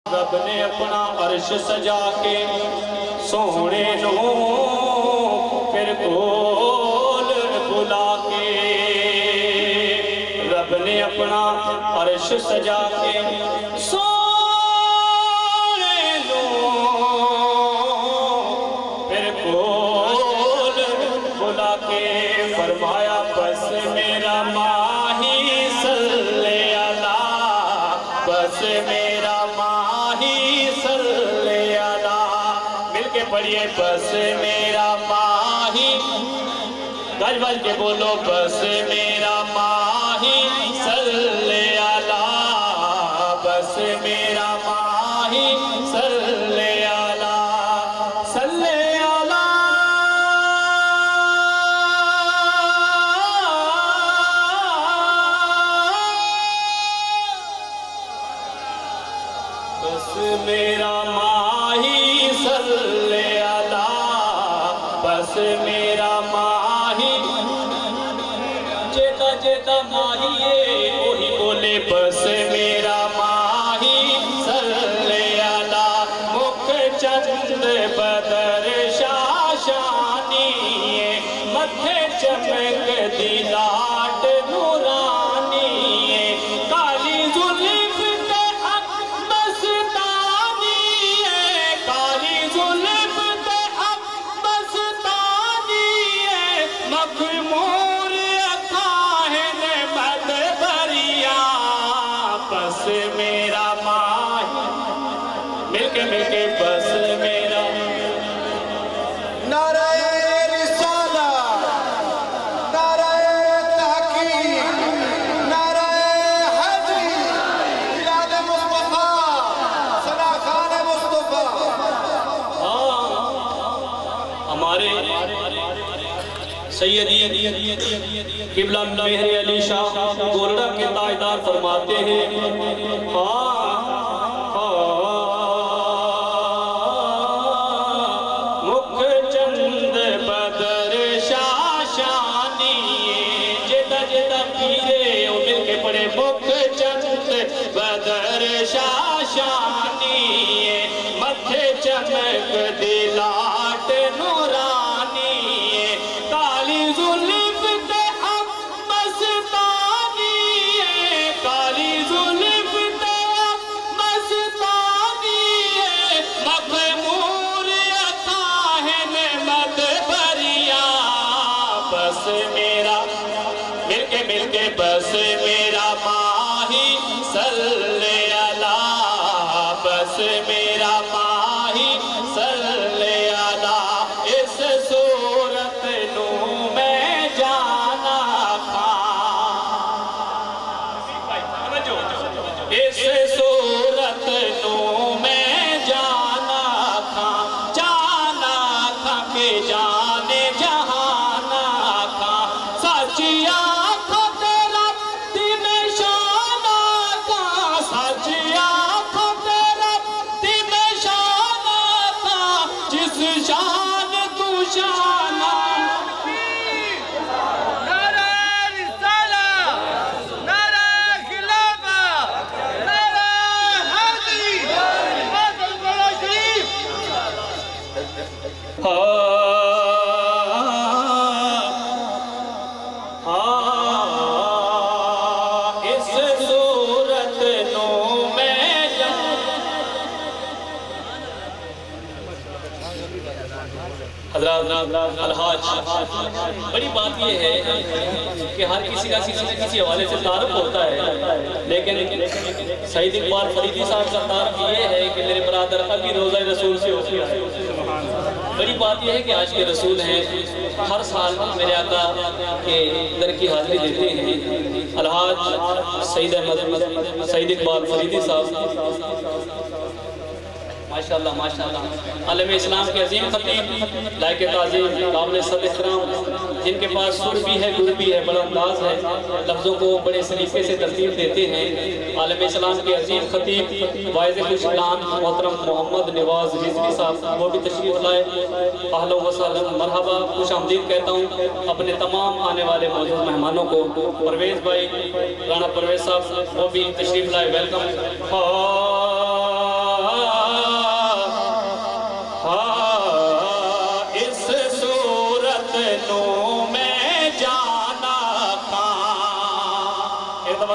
رب نے اپنا عرش سجا کے سونے نو پھر کول بلا کے رب نے اپنا عرش سجا کے سونے نو پھر کول بلا کے فرمایا بس میرا ماہی صلی اللہ بس میرا ماہی صلی اللہ مل کے پڑھئے بس میرا ماہی گج بج کے بولو بس میرا ماہی صلی اللہ بس میرا ماہی صلی اللہ صلی اللہ بس میرا ماہی صلی اللہ بس میرا ماہی جیتا جیتا ماہی وہی بولے بس میرا ماہی صلی اللہ مکھ چند بدر شاشانی متھے چمک دی لاٹ نورانی کالی زلف تے حق مستانی کالی زلف تے حق مستانی مغمور اکھاہن مد بریا بس میرا ماہی مل کے بس میرا نعرہ رسالہ نعرہ تحقیق نعرہ حیدری میلاد مصطفیٰ ثنا خان مصطفیٰ ہمارے سیدی قبلہ مہر علی شاہ گولڈا کے تاجدار فرماتے ہیں مکھ چند بدر شاشانی جیتا جیتا پیرے مل کے پڑے مکھ چند بدر شاشانی متھے چمک دی لاٹ نورانی کالی زلف تے حق مستانی کالی زلف تے حق مستانی مغمور اکھاہن مد بریا بس میرا مل کے بس میرا ماہی صلی اللہ بس میرا ماہی صلی اللہ اس صورت نو میں جانا اس صورت نو میں جانا کہ جانے جہانا سچی آنکھوں تیرا دل شانہ سچی آنکھوں تیرا دل شانہ جس شان تو شانہ نعرہ رسالہ نعرہ خلافہ نعرہ حیدری بادل بڑا شریف اس صورت نو میں حضرات الحاج بڑی بات یہ ہے کہ ہر کسی کا کسی حوالے سے تعارف ہوتا ہے لیکن سعید اقبال فریدی صاحب کا تعارف یہ ہے کہ میرے برادر ابھی روزہ رسول سے ہوتی ہے بڑی بات یہ ہے کہ آج کے رسول ہیں ہر سال میرے آقا کے در کی حاضری دیتے ہیں الحاج سعید اقبال فریدی صاحب ماشاءاللہ ماشاءاللہ عالم اسلام کے عظیم خطیب لائق تعظیم قابل صد احترام جن کے پاس سر بھی ہے گر بھی ہے بڑا انداز ہے لفظوں کو بڑے سلیقے سے ترتیب دیتے ہیں عالم اسلام کے عظیم خطیب واعظ خوش اعلان محترم محمد نواز رضوی صاحب وہ بھی تشریف لائے اہلا و سہلا مرحبا خوش آمدید کہتا ہوں اپنے تمام آنے والے معزز مہمانوں کو پرویز بھائی رانا پرویز صاحب وہ بھی تشریف لائے ویلکم